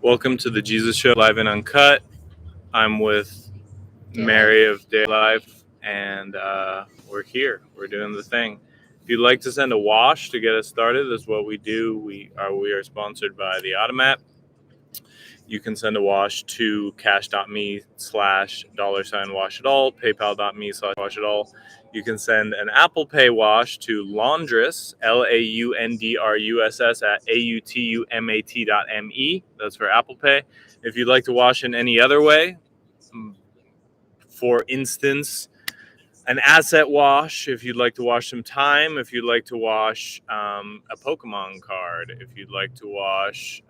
Welcome to the Jesus Show live and uncut. I'm with Mary of Day Life, and we're here. We're doing the thing. If you'd like to send a wash to get us started, that's what we do. We are sponsored by the Automat. You can send a wash to cash.me/$washitall, paypal.me/washitall. You can send an Apple Pay wash to laundruss, LAUNDRUSS at AUTUMAT.me. That's for Apple Pay. If you'd like to wash in any other way, for instance, an asset wash, if you'd like to wash some time, if you'd like to wash a Pokemon card, if you'd like to wash,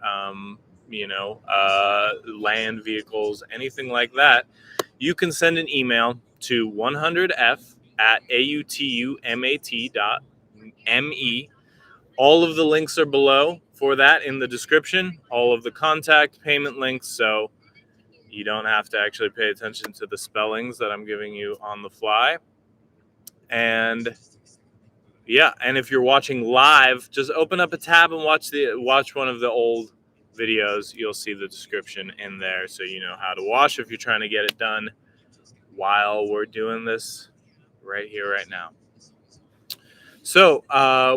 land vehicles, anything like that, you can send an email to 100f at AUTUMAT.me. All of the links are below for that in the description, all of the contact payment links, so you don't have to actually pay attention to the spellings that I'm giving you on the fly. And yeah, and if you're watching live, just open up a tab and watch one of the old videos. You'll see the description in there, so you know how to wash if you're trying to get it done while we're doing this right here, right now. So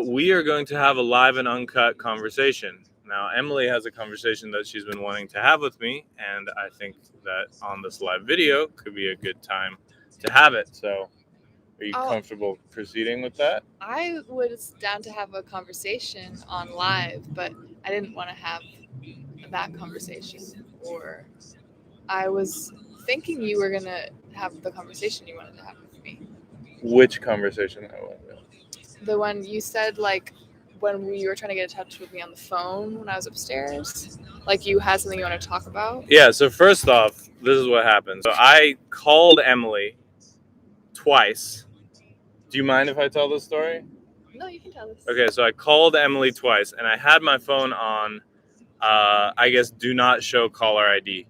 we are going to have a live and uncut conversation. Now, Emily has a conversation that she's been wanting to have with me, and I think that on this live video could be a good time to have it. So are you comfortable proceeding with that? I was down to have a conversation on live, but I didn't want to have that conversation. Or I was thinking you were going to have the conversation you wanted to have with me. Which conversation that was? The one you said, like, when you were trying to get in touch with me on the phone when I was upstairs. Like, you had something you want to talk about? Yeah, so first off, this is what happened. So I called Emily twice. Do you mind if I tell this story? No, you can tell us. Okay, so I called Emily twice, and I had my phone on, do not show caller ID.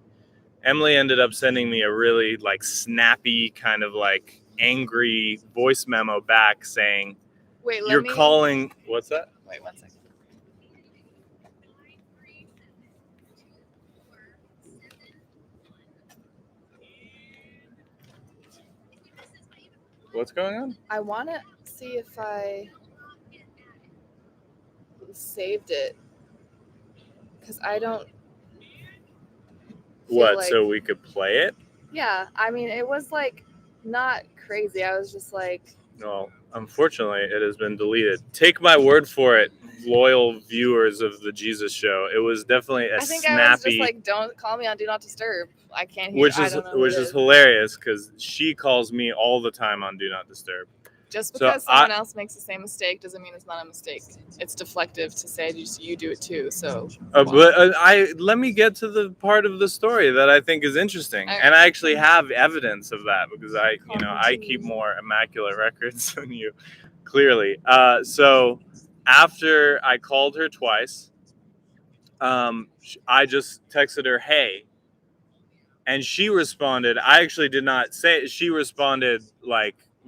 Emily ended up sending me a really, snappy, kind of, angry voice memo back saying, Wait, you're calling... What's that? Wait, 1 second. What's going on? I want to see if I saved it, because I don't. What? So we could play it? Yeah, I mean, it was not crazy. I was just like. Well, unfortunately, it has been deleted. Take my word for it, loyal viewers of the Jesus Show. It was definitely a snappy. I was just like, don't call me on Do Not Disturb. I can't hear. Which is hilarious, because she calls me all the time on Do Not Disturb. Just because someone else makes the same mistake doesn't mean it's not a mistake. It's deflective to say you do it too. So. Let me get to the part of the story that I think is interesting, and I actually have evidence of that because I keep more immaculate records than you, clearly. So after I called her twice, I just texted her, "Hey," and she responded. I actually did not say it. She responded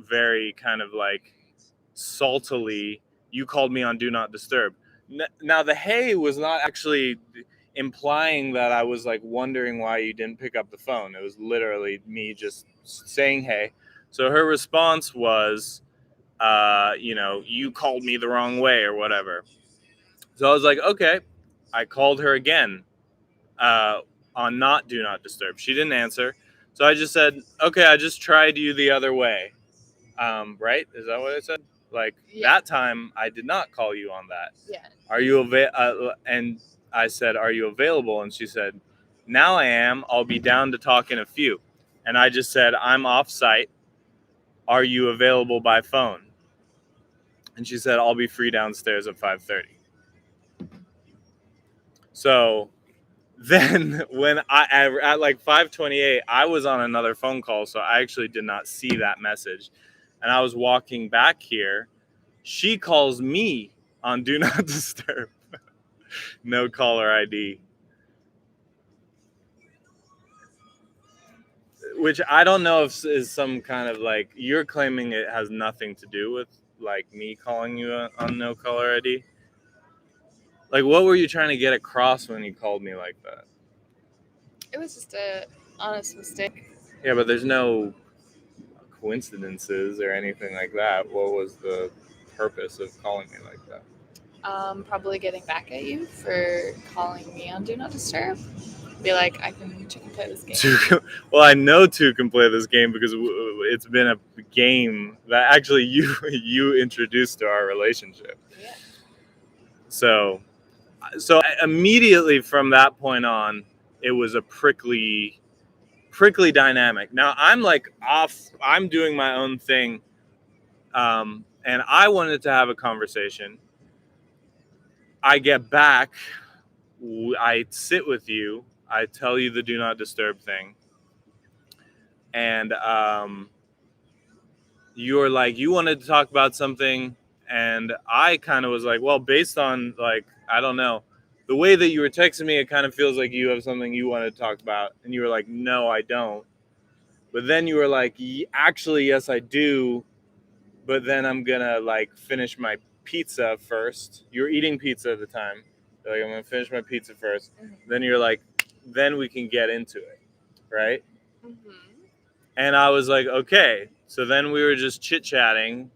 very kind of saltily, "You called me on Do Not Disturb." Now the hey was not actually implying that I was wondering why you didn't pick up the phone. It was literally me just saying hey. So her response was, you called me the wrong way or whatever. So I was like, okay. I called her again on not Do Not Disturb. She didn't answer. So I just said, okay, I just tried you the other way. Right? Is that what I said? That time I did not call you on that. Yeah. Are you and I said, are you available? And she said, now I am. I'll be down to talk in a few. And I just said, I'm off site. Are you available by phone? And she said, I'll be free downstairs at 5:30. So then when at 5:28, I was on another phone call, so I actually did not see that message. And I was walking back here. She calls me on Do Not Disturb. No caller ID. Which I don't know if is some kind of you're claiming it has nothing to do with me calling you on no caller ID. What were you trying to get across when you called me like that? It was just a honest mistake. Yeah, but there's no coincidences or anything like that. What was the purpose of calling me like that? Probably getting back at you for calling me on Do Not Disturb. Be like, I can play this game. Well, I know two can play this game because it's been a game that actually you introduced to our relationship. Yeah. So immediately from that point on, it was a prickly dynamic. Now I'm like off. I'm doing my own thing, and I wanted to have a conversation. I get back. I sit with you. I tell you the do not disturb thing, and you're like, you wanted to talk about something, and I kind of was like, well, based on like, I don't know, the way that you were texting me, it kind of feels like you have something you want to talk about, and you were like, no, I don't. But then you were like, actually, yes, I do. But then I'm gonna like finish my pizza first. You were eating pizza at the time. You're like, I'm gonna finish my pizza 1st. Mm-hmm. Then you're like, then we can get into it, right? Mm-hmm. And I was like, okay. So then we were just chit chatting,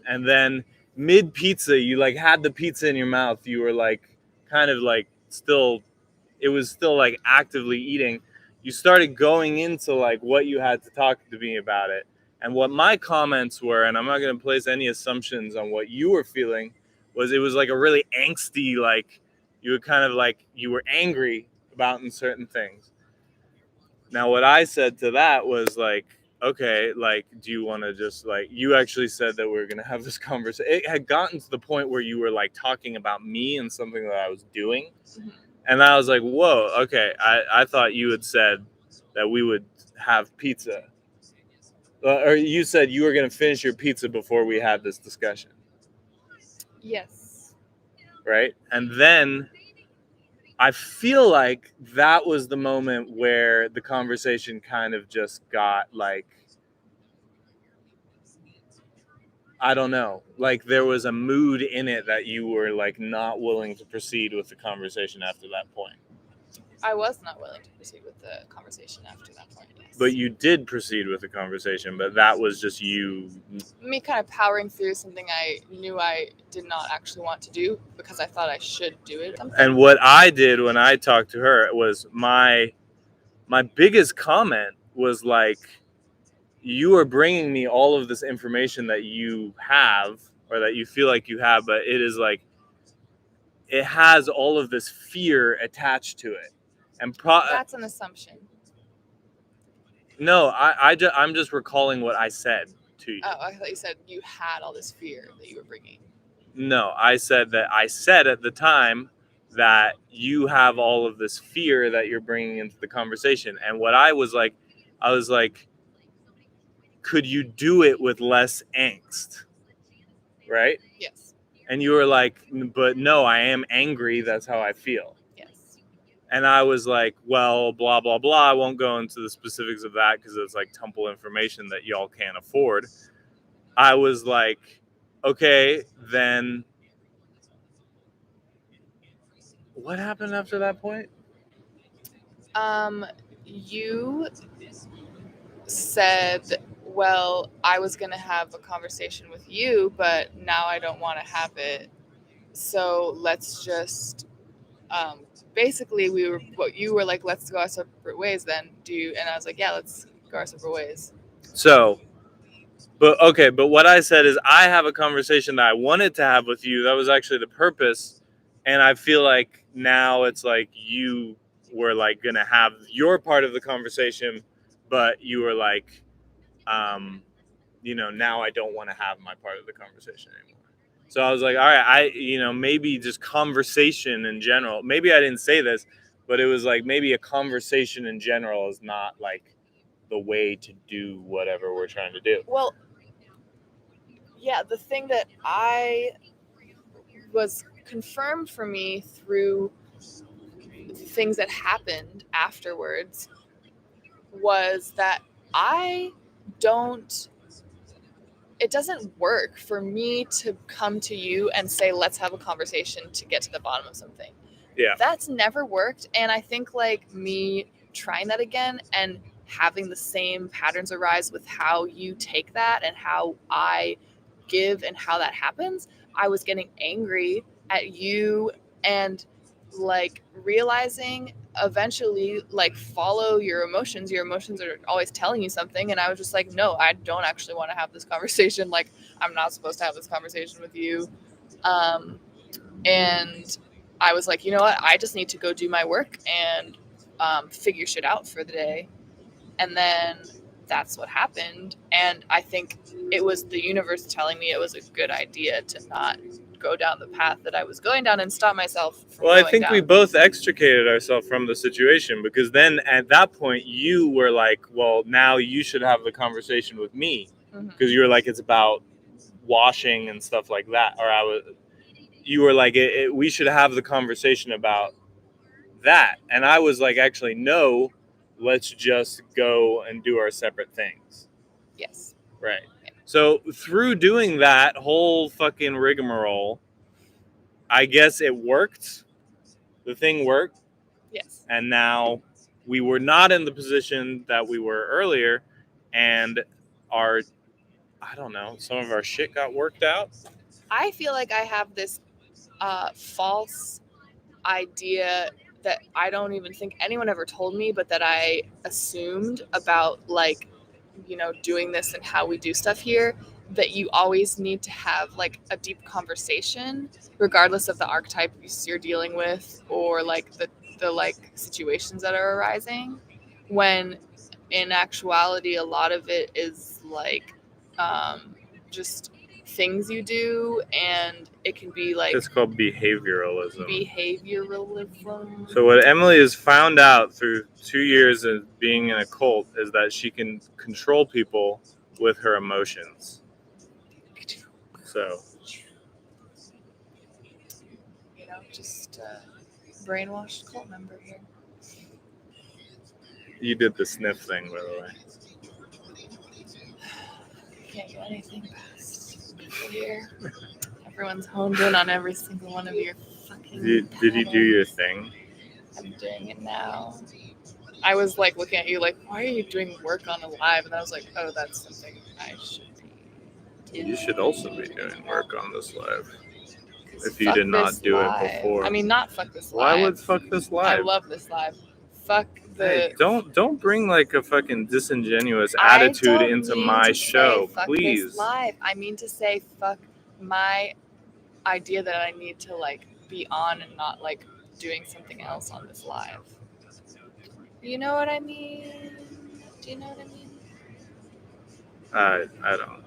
and then mid pizza, you like had the pizza in your mouth. You were like, kind of like still, it was still like actively eating. You started going into like what you had to talk to me about it. And what my comments were, and I'm not going to place any assumptions on what you were feeling, was it was like a really angsty, like you were kind of like you were angry about certain things. Now, what I said to that was like, okay, like, do you want to just like, you actually said that we were going to have this conversation. It had gotten to the point where you were like talking about me and something that I was doing. Mm-hmm. And I was like, whoa, okay. I thought you had said that we would have pizza. Or you said you were going to finish your pizza before we had this discussion. Yes. Right? And then I feel like that was the moment where the conversation kind of just got like, I don't know, like there was a mood in it that you were like not willing to proceed with the conversation after that point. I was not willing to proceed with the conversation after that point, yes. But you did proceed with the conversation, but that was just you. Me kind of powering through something I knew I did not actually want to do because I thought I should do it. And what I did when I talked to her was my biggest comment was like, you are bringing me all of this information that you have or that you feel like you have, but it is like, it has all of this fear attached to it. And that's an assumption. No, I'm just recalling what I said to you. Oh, I thought you said you had all this fear that you were bringing. No, I said at the time that you have all of this fear that you're bringing into the conversation. And what I was like, could you do it with less angst? Right? Yes. And you were like, but no, I am angry. That's how I feel. Yes. And I was like, well, blah, blah, blah. I won't go into the specifics of that because it's like temple information that y'all can't afford. I was like, okay, then what happened after that point? You said, well, I was going to have a conversation with you, but now I don't want to have it. So let's just, basically you were like, let's go our separate ways then. And I was like, yeah, let's go our separate ways. So, but what I said is I have a conversation that I wanted to have with you. That was actually the purpose. And I feel like now it's like you were like going to have your part of the conversation, but you were like, now I don't want to have my part of the conversation anymore. So I was like, all right, maybe just conversation in general. Maybe I didn't say this, but it was like maybe a conversation in general is not like the way to do whatever we're trying to do. Well, yeah, the thing that I was confirmed for me through things that happened afterwards was that it doesn't work for me to come to you and say, let's have a conversation to get to the bottom of something. Yeah. That's never worked. And I think like me trying that again and having the same patterns arise with how you take that and how I give and how that happens, I was getting angry at you and like realizing eventually like follow your emotions. Your emotions are always telling you something. And I was just like, no, I don't actually want to have this conversation. Like, I'm not supposed to have this conversation with you. And I was like, you know what? I just need to go do my work and figure shit out for the day. And then that's what happened. And I think it was the universe telling me it was a good idea to not go down the path that I was going down and stop myself from Well, I going think down. we both extricated ourselves from the situation, because then at that point you were like, well, now you should have the conversation with me, because you were like, it's about washing and stuff like that. Or you were like, we should have the conversation about that. And I was like, actually, no, let's just go and do our separate things. Yes. Right. So through doing that whole fucking rigmarole, I guess it worked. The thing worked. Yes. And now we were not in the position that we were earlier, and I don't know, some of our shit got worked out. I feel like I have this false idea that I don't even think anyone ever told me, but that I assumed about like, you know, doing this and how we do stuff here, that you always need to have like a deep conversation regardless of the archetypes you're dealing with or like the like situations that are arising, when in actuality a lot of it is like just things you do, and it can be like It's called behavioralism. Behavioralism. So what Emily has found out through 2 years of being in a cult is that she can control people with her emotions. So, you know, just brainwashed cult member here. you did the sniff thing, by the way. Can't do anything past people here. Everyone's honed in on every single one of your fucking Did you do your thing? I'm doing it now. I was like looking at you like, why are you doing work on a live? And I was like, oh, that's something I should be doing. You should also be doing work on this live. If you Fuck did not this do live. it before. I mean, not fuck this Why live. would fuck this live? I love this live. Fuck the. Hey, don't bring like a fucking disingenuous I attitude don't into mean my to show, say, fuck please. This live. I mean to say fuck my idea that I need to like be on and not like doing something else on this live. You know what I mean? Do you know what I mean? I don't.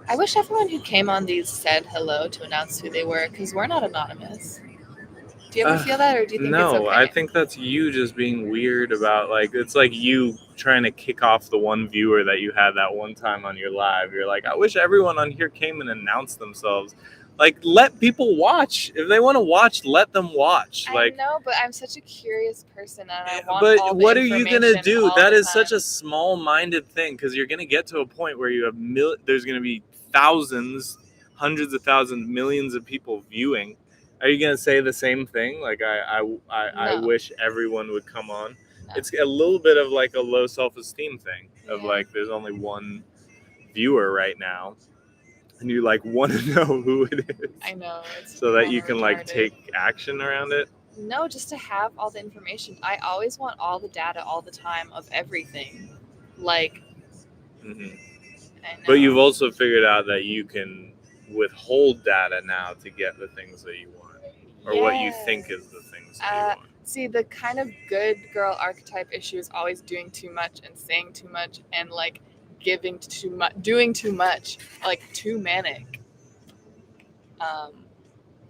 I wish everyone who came on these said hello to announce who they were, because we're not anonymous. Do you ever feel that, or do you think no, it's okay? I think that's you just being weird about, like, it's like you trying to kick off the one viewer that you had that one time on your live. You're like, I wish everyone on here came and announced themselves. Like, let people watch. If they want to watch, let them watch. I know, but I'm such a curious person, and I want but all the what are you gonna information do? all That the is such time. a small-minded thing, because you're gonna get to a point where you have there's gonna be thousands, hundreds of thousands, millions of people viewing. Are you gonna say the same thing? Like, I No. wish everyone would come on. No. It's a little bit of like a low self-esteem thing of Yeah. like, there's only one viewer right now, and you like want to know who it is. I know. It's so that you kinda can like retarded. take action around it. No, just to have all the information. I always want all the data all the time of everything. Like, Mm-hmm. I know. But you've also figured out that you can withhold data now to get the things that you want, or what you think is the things that you want. See, the kind of good girl archetype issue is always doing too much and saying too much and like giving too much, doing too much, like too manic.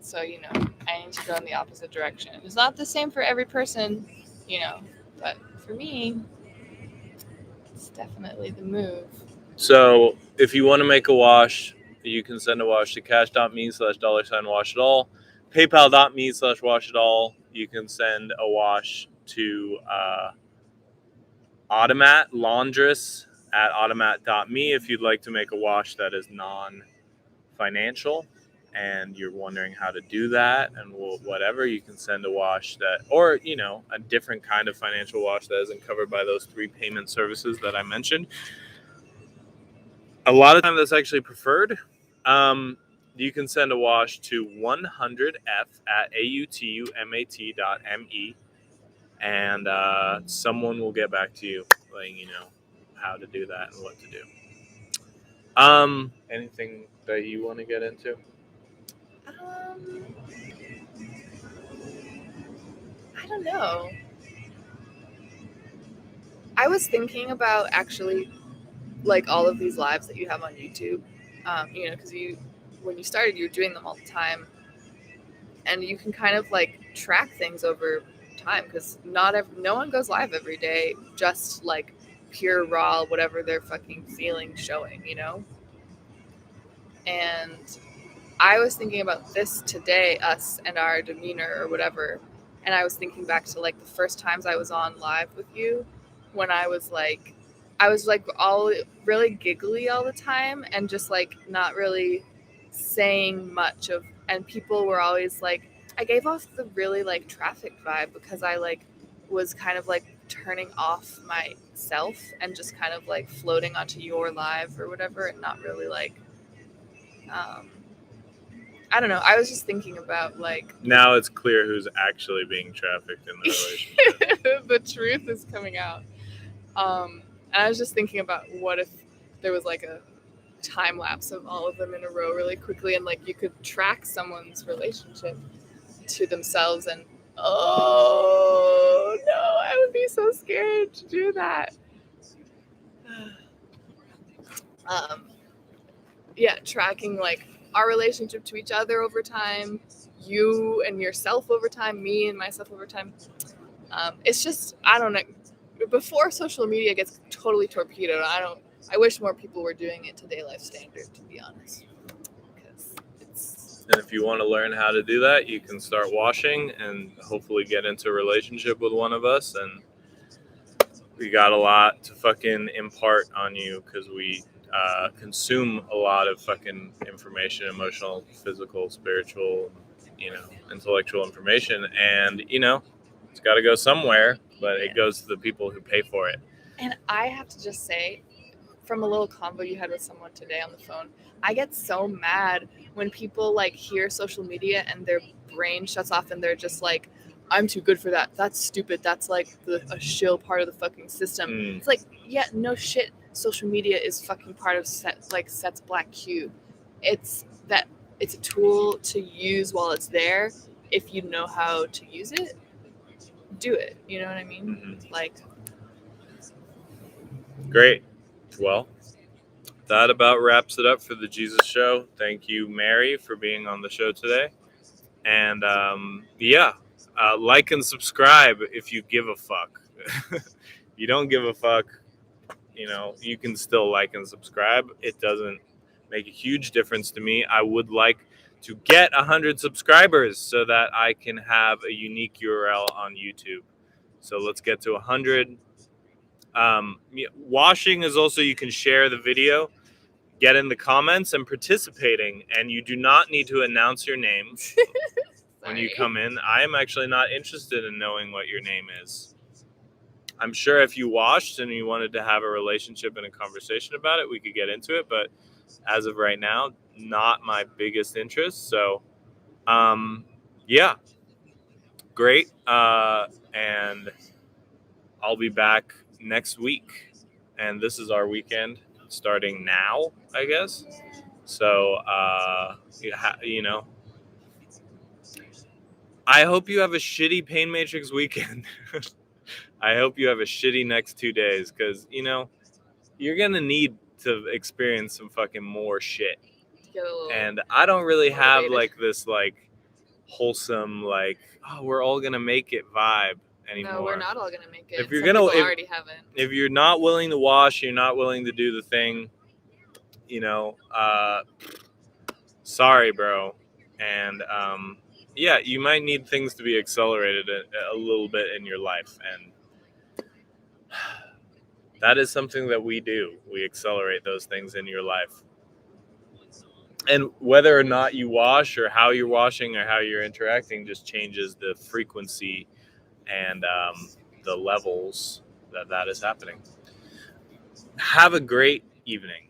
So, you know, I need to go in the opposite direction. It's not the same for every person, you know, but for me, it's definitely the move. So if you want to make a wash, you can send a wash to cash.me/$washitall, paypal.me/washitall. You can send a wash to Automat laundruss at automat.me if you'd like to make a wash that is non-financial and you're wondering how to do that and whatever, you can send a wash that, or a different kind of financial wash that isn't covered by those 3 payment services that I mentioned. A lot of time that's actually preferred. You can send a wash to 100f at autumat.me, and someone will get back to you letting you know how to do that and what to do. Anything that you want to get into? I don't know. I was thinking about actually, like, all of these lives that you have on YouTube. Because when you started, you were doing them all the time, and you can kind of like track things over time because no one goes live every day, just like pure raw whatever they're fucking feeling showing, And I was thinking about this today, us and our demeanor or whatever, and I was thinking back to like the first times I was on live with you, when I was like all really giggly all the time and just like not really saying much of, and people were always like, I gave off the really like traffic vibe because I like was kind of like turning off myself and just kind of like floating onto your live or whatever and not really like I don't know. I was just thinking about like Now it's clear who's actually being trafficked in the relationship. the truth is coming out. And I was just thinking about what if there was like a time lapse of all of them in a row really quickly, and like you could track someone's relationship to themselves. And oh no, I would be so scared to do that. Yeah, tracking like our relationship to each other over time, you and yourself over time, me and myself over time. It's just, I don't know. Before social media gets totally torpedoed, I wish more people were doing it to day life standard, to be honest. And if you want to learn how to do that, you can start washing and hopefully get into a relationship with one of us. And we got a lot to fucking impart on you because we consume a lot of fucking information, emotional, physical, spiritual, intellectual information. And, it's got to go somewhere, but it goes to the people who pay for it. And I have to just say, from a little convo you had with someone today on the phone, I get so mad when people like hear social media and their brain shuts off and they're just like, I'm too good for that. That's stupid. That's like a shill part of the fucking system. It's like, yeah, no shit. Social media is fucking part of Set's black cube. It's a tool to use while it's there. If you know how to use it, do it. You know what I mean? Mm-hmm. Like, great. Well, that about wraps it up for the Jesus Show. Thank you, Mary, for being on the show today. And like and subscribe if you give a fuck. You don't give a fuck, you can still like and subscribe. It doesn't make a huge difference to me. I would like to get 100 subscribers so that I can have a unique URL on YouTube. So let's get to 100. Washing is also, you can share the video, get in the comments, and participating. And you do not need to announce your name when you come in. I am actually not interested in knowing what your name is. I'm sure if you washed and you wanted to have a relationship and a conversation about it, we could get into it. But as of right now, not my biggest interest. So, great. And I'll be back next week. And this is our weekend starting now, I guess. So, I hope you have a shitty Pain Matrix weekend. I hope you have a shitty next 2 days because, you're going to need to experience some fucking more shit. And I don't really have like this like wholesome, like, oh, we're all going to make it vibe anymore. No, we're not all going to make it. If you're going to, already haven't. If you're not willing to wash, you're not willing to do the thing, sorry, bro. And, you might need things to be accelerated a little bit in your life. And That is something that we do. We accelerate those things in your life. And whether or not you wash or how you're washing or how you're interacting just changes the frequency and the levels that is happening. Have a great evening.